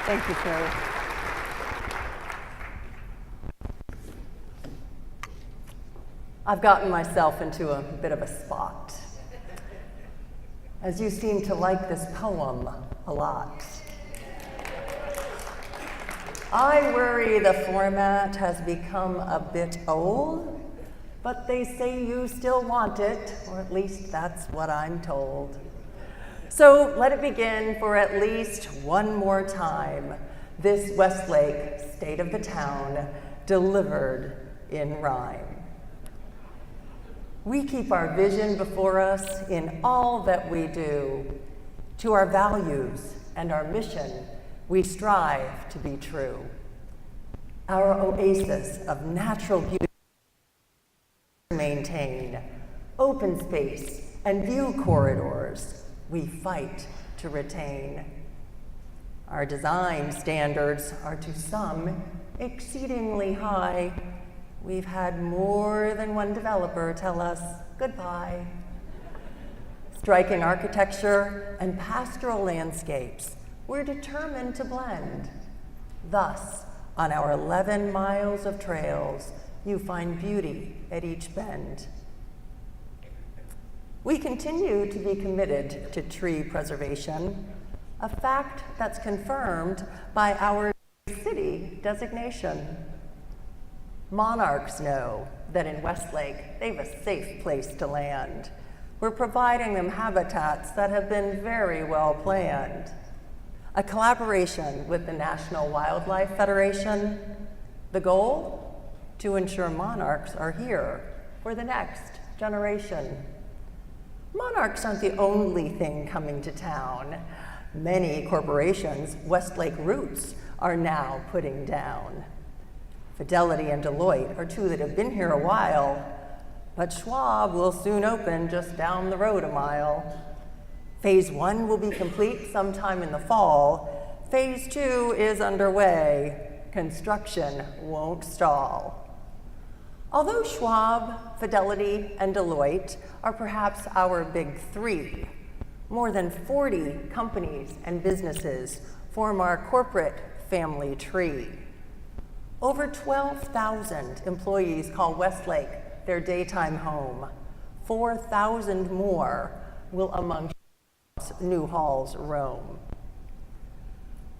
Thank you, Carrie. I've gotten myself into a bit of a spot, as you seem to like this poem a lot. I worry the format has become a bit old, but they say you still want it, or at least that's what I'm told. So let it begin for at least one more time, this Westlake, state of the town, delivered in rhyme. We keep our vision before us in all that we do. To our values and our mission, we strive to be true. Our oasis of natural beauty maintain, open space and view corridors we fight to retain. Our design standards are to some exceedingly high. We've had more than one developer tell us goodbye. Striking architecture and pastoral landscapes, we're determined to blend. Thus, on our 11 miles of trails, you find beauty at each bend. We continue to be committed to tree preservation, a fact that's confirmed by our city designation. Monarchs know that in Westlake, they've a safe place to land. We're providing them habitats that have been very well planned. A collaboration with the National Wildlife Federation. The goal? To ensure monarchs are here for the next generation. Monarchs aren't the only thing coming to town. Many corporations Westlake roots are now putting down. Fidelity and Deloitte are two that have been here a while, but Schwab will soon open just down the road a mile. Phase 1 will be complete sometime in the fall. Phase 2 is underway. Construction won't stall. Although Schwab, Fidelity, and Deloitte are perhaps our big three, more than 40 companies and businesses form our corporate family tree. Over 12,000 employees call Westlake their daytime home. 4,000 more will among new halls roam.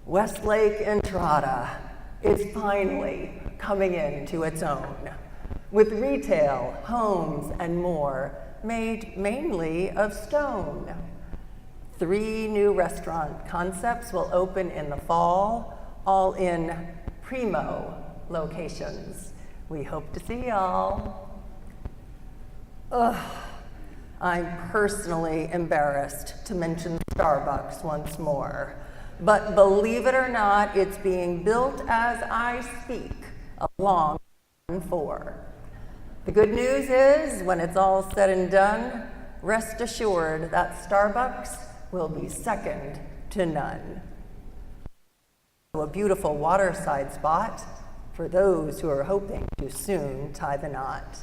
Westlake Entrada is finally coming into its own, with retail, homes, and more made mainly of stone. 3 new restaurant concepts will open in the fall, all in primo locations. We hope to see y'all. I'm personally embarrassed to mention Starbucks once more, but believe it or not, it's being built as I speak along 4. The good news is, when it's all said and done, rest assured that Starbucks will be second to none. A beautiful waterside spot for those who are hoping to soon tie the knot.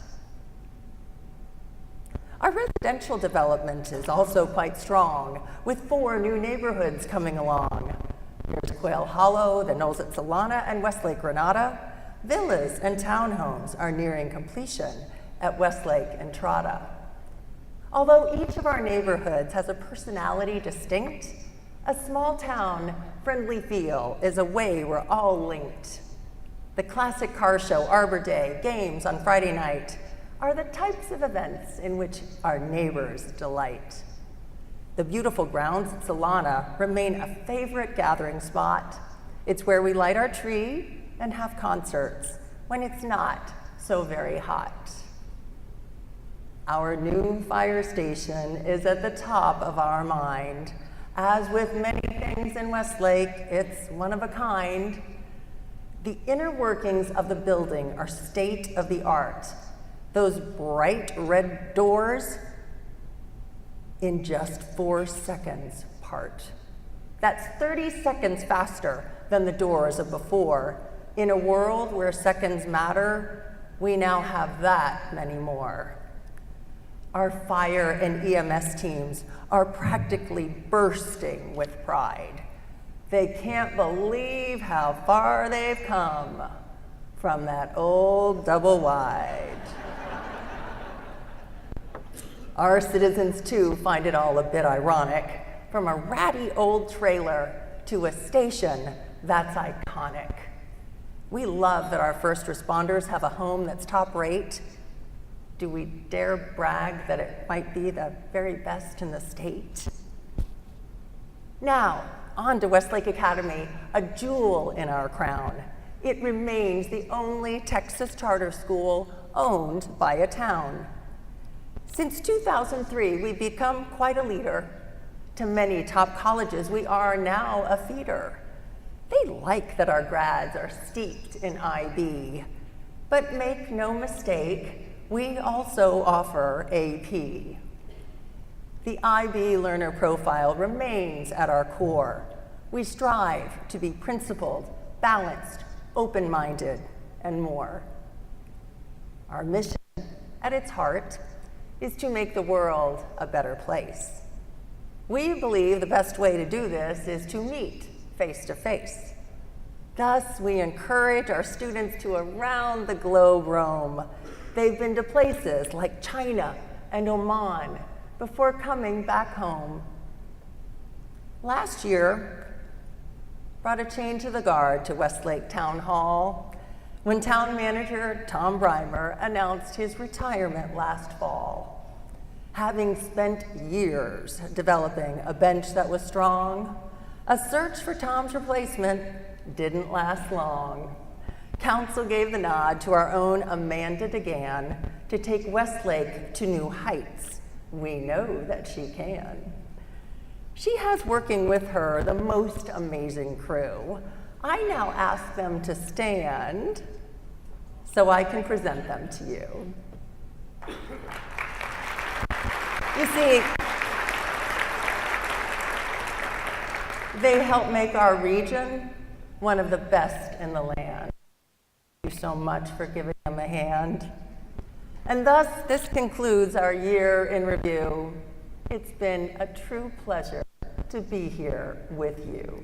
Our residential development is also quite strong, with 4 new neighborhoods coming along. There's Quail Hollow, the Knolls at Solana, and Westlake Granada. Villas and townhomes are nearing completion at Westlake Entrada. Although each of our neighborhoods has a personality distinct, a small town friendly feel is a way we're all linked. The classic car show, Arbor Day, games on Friday night are the types of events in which our neighbors delight. The beautiful grounds at Solana remain a favorite gathering spot. It's where we light our tree and have concerts when it's not so very hot. Our new fire station is at the top of our mind. As with many things in Westlake, it's one of a kind. The inner workings of the building are state of the art. Those bright red doors in just 4 seconds part. That's 30 seconds faster than the doors of before. In a world where seconds matter, we now have that many more. Our fire and EMS teams are practically bursting with pride. They can't believe how far they've come from that old double wide. Our citizens, too, find it all a bit ironic, from a ratty old trailer to a station that's iconic. We love that our first responders have a home that's top rate. Do we dare brag that it might be the very best in the state? Now, on to Westlake Academy, a jewel in our crown. It remains the only Texas charter school owned by a town. Since 2003, we've become quite a leader. To many top colleges, we are now a feeder. They like that our grads are steeped in IB, but make no mistake, we also offer AP. The IB learner profile remains at our core. We strive to be principled, balanced, open-minded, and more. Our mission, at its heart, is to make the world a better place. We believe the best way to do this is to meet face to face. Thus, we encourage our students to around the globe roam. They've been to places like China and Oman before coming back home. Last year brought a change of the guard to Westlake Town Hall when town manager Tom Breimer announced his retirement last fall. Having spent years developing a bench that was strong, a search for Tom's replacement didn't last long. Council gave the nod to our own Amanda DeGan to take Westlake to new heights. We know that she can. She has working with her the most amazing crew. I now ask them to stand so I can present them to you. You see, they help make our region one of the best in the land. Thank you so much for giving them a hand. And thus, this concludes our year in review. It's been a true pleasure to be here with you.